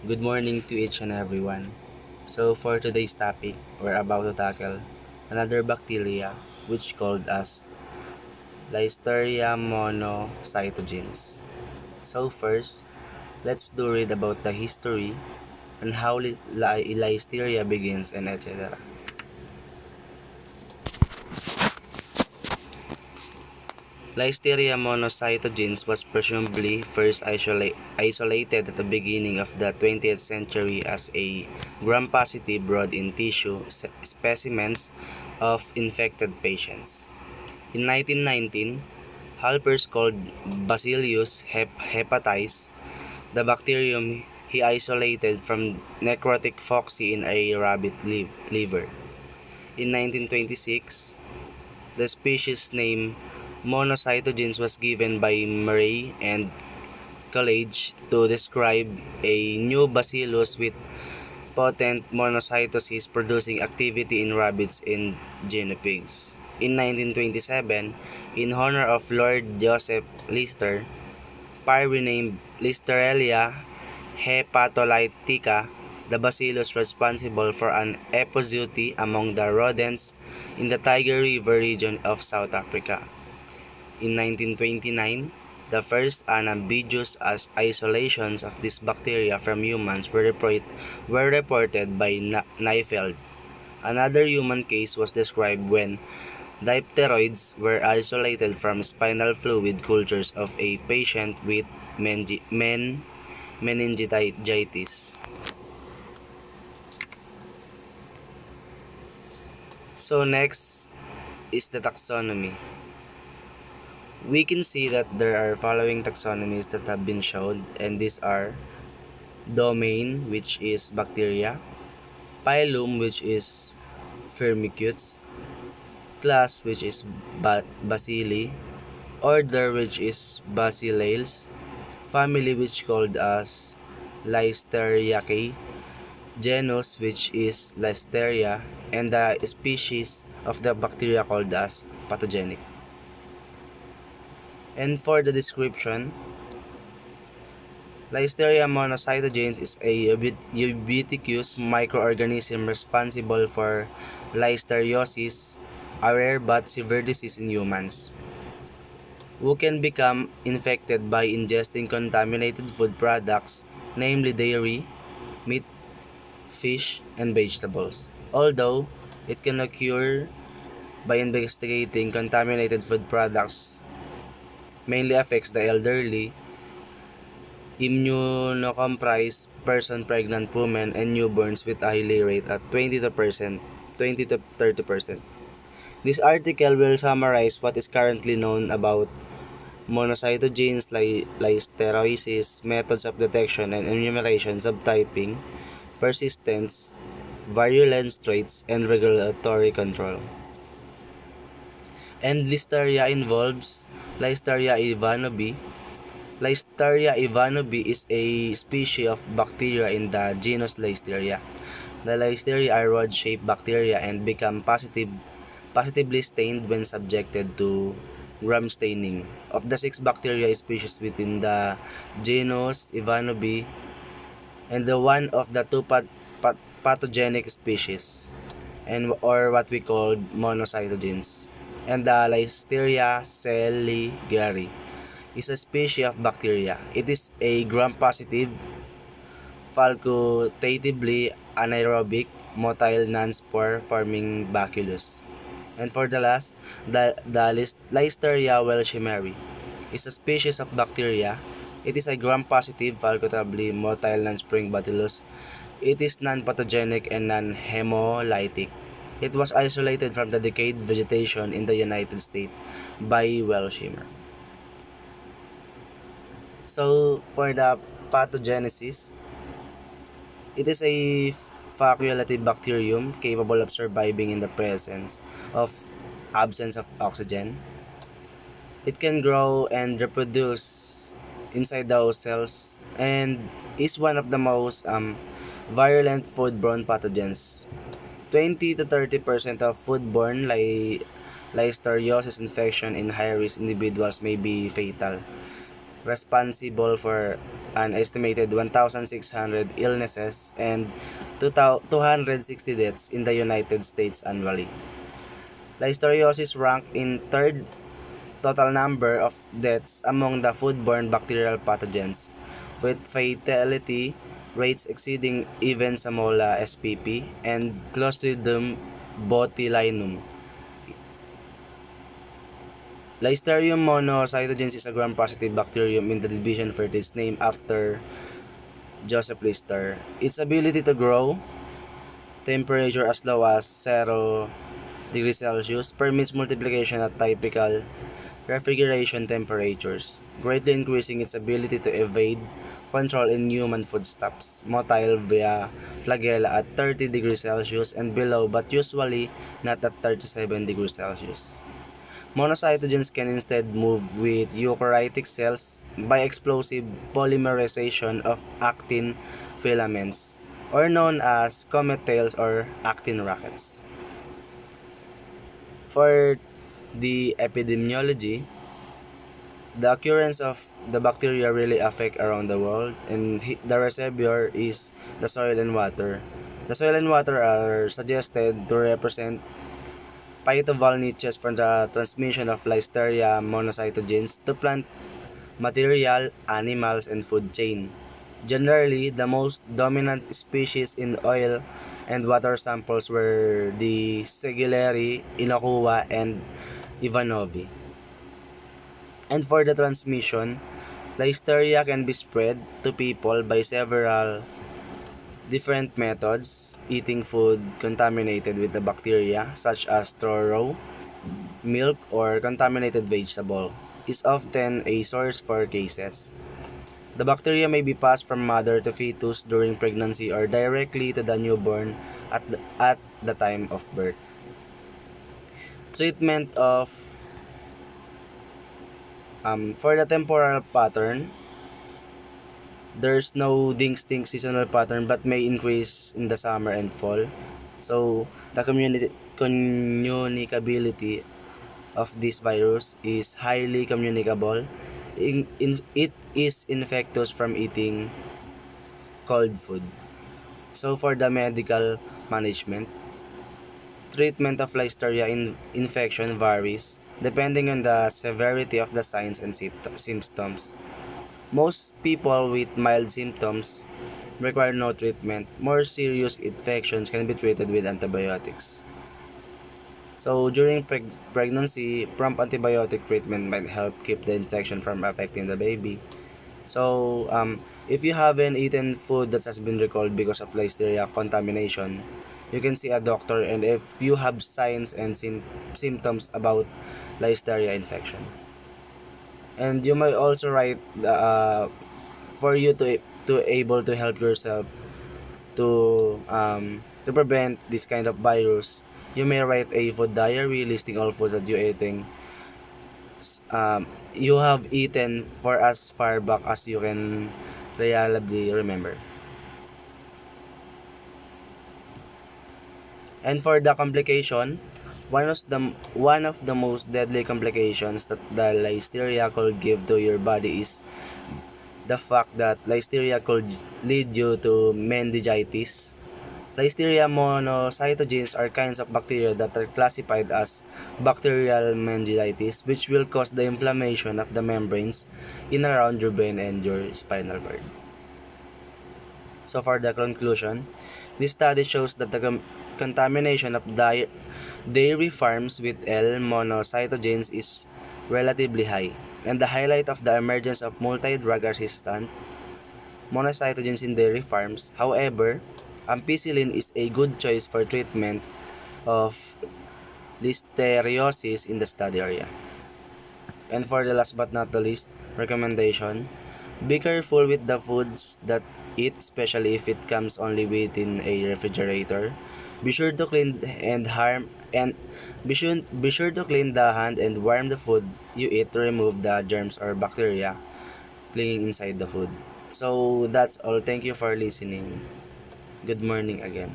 Good morning to each and everyone. So for today's topic, we're about to tackle another bacteria which called as Listeria monocytogenes. So first, let's do read about the history and how Listeria begins and etc. Listeria monocytogenes was presumably first isolated at the beginning of the 20th century as a gram-positive brought-in tissue specimens of infected patients. In 1919, Halpers called Bacillus hepatis the bacterium he isolated from necrotic foci in a rabbit liver. In 1926, the species name monocytogenes was given by Murray and College to describe a new bacillus with potent monocytosis producing activity in rabbits and guinea pigs. In 1927, in honor of Lord Joseph Lister, Parr renamed Listeria hepatolytica the bacillus responsible for an epizooty among the rodents in the Tiger River region of South Africa. In 1929, the first unambiguous isolations of this bacteria from humans were reported by Neifeld. Another human case was described when dipteroids were isolated from spinal fluid cultures of a patient with meningitis. So next is the taxonomy. We can see that there are following taxonomies that have been shown, and these are domain, which is bacteria, phylum, which is firmicutes, class, which is bacilli, order, which is bacillales, family, which called as Listeriaceae, genus, which is Listeria, and the species of the bacteria called as pathogenic. And for the description, Listeria monocytogenes is a ubiquitous microorganism responsible for listeriosis, a rare but severe disease in humans, who can become infected by ingesting contaminated food products, namely dairy, meat, fish, and vegetables. Although it can occur by investigating contaminated food products, mainly affects the elderly, immunocompromised person, pregnant women, and newborns with a highly rate at 20 to 30%. This article will summarize what is currently known about monocytogenes, listerosis, methods of detection and enumeration, subtyping, persistence, virulence traits, and regulatory control. And Listeria involves Listeria ivanobi. Listeria ivanobi is a species of bacteria in the genus Listeria. The Listeria are rod-shaped bacteria and become positively stained when subjected to gram staining. Of the 6 bacteria species within the genus Ivanobi, and the one of the two pathogenic species, and or what we call monocytogenes, and the Listeria celigari is a species of bacteria. It is a gram-positive, facultatively anaerobic, motile non-spore forming bacillus. And for the last, the Listeria welchemeri is a species of bacteria. It is a gram-positive, facultatively motile non-sporing bacillus. It is non-pathogenic and non-hemolytic. It was isolated from the decayed vegetation in the United States by Welsheimer. So, for the pathogenesis, it is a facultative bacterium capable of surviving in the presence of absence of oxygen. It can grow and reproduce inside those cells and is one of the most virulent foodborne pathogens. 20 to 30% of foodborne listeriosis infection in high-risk individuals may be fatal. responsible for an estimated 1,600 illnesses and 260 deaths in the United States annually. Listeriosis ranked in third total number of deaths among the foodborne bacterial pathogens, with fatality rates exceeding even Salmonella spp and Clostridium botulinum. Listeria monocytogenes is a gram-positive bacterium in the division Firtis named after Joseph Lister. Its ability to grow temperature as low as 0 degrees Celsius permits multiplication at typical refrigeration temperatures, greatly increasing its ability to evade control in human foodstuffs, motile via flagella at 30 degrees Celsius and below, but usually not at 37 degrees Celsius. Monocytogenes can instead move with eukaryotic cells by explosive polymerization of actin filaments, or known as comet tails or actin rockets. For the epidemiology, the occurrence of the bacteria really affect around the world, and the reservoir is the soil and water. The soil and water are suggested to represent pivotal niches for the transmission of Listeria monocytogenes to plant material, animals, and food chain. Generally, the most dominant species in oil and water samples were the Segileri, Inokua, and Ivanovi. And for the transmission, Listeria can be spread to people by several different methods: eating food contaminated with the bacteria, such as straw, milk, or contaminated vegetable, is often a source for cases. The bacteria may be passed from mother to fetus during pregnancy or directly to the newborn at the time of birth. Treatment of for the temporal pattern, there's no distinct seasonal pattern but may increase in the summer and fall. So the communicability of this virus is highly communicable. It is infectious from eating cold food. So for the medical management, treatment of Listeria infection varies depending on the severity of the signs and symptoms. Most people with mild symptoms require no treatment. More serious infections can be treated with antibiotics. So during pregnancy, prompt antibiotic treatment might help keep the infection from affecting the baby. So if you haven't eaten food that has been recalled because of Listeria contamination, you can see a doctor, and if you have signs and symptoms about Listeria infection. And you might also write for you to able to help yourself to prevent this kind of virus. You may write a food diary listing all foods that you have eaten for as far back as you can reliably remember. And for the complication, one of the most deadly complications that the Listeria could give to your body is the fact that Listeria could lead you to meningitis. Listeria monocytogenes are kinds of bacteria that are classified as bacterial meningitis, which will cause the inflammation of the membranes in around your brain and your spinal cord. So for the conclusion, this study shows that the contamination of dairy farms with L monocytogenes is relatively high, and the highlight of the emergence of multi-drug resistant monocytogenes in dairy farms. However, ampicillin is a good choice for treatment of listeriosis in the study area. And for the last but not the least recommendation, be careful with the foods that eat, especially if it comes only within a refrigerator. Be sure to clean and harm and be sure to clean the hand and warm the food you eat to remove the germs or bacteria clinging inside the food. So that's all. Thank you for listening. Good morning again.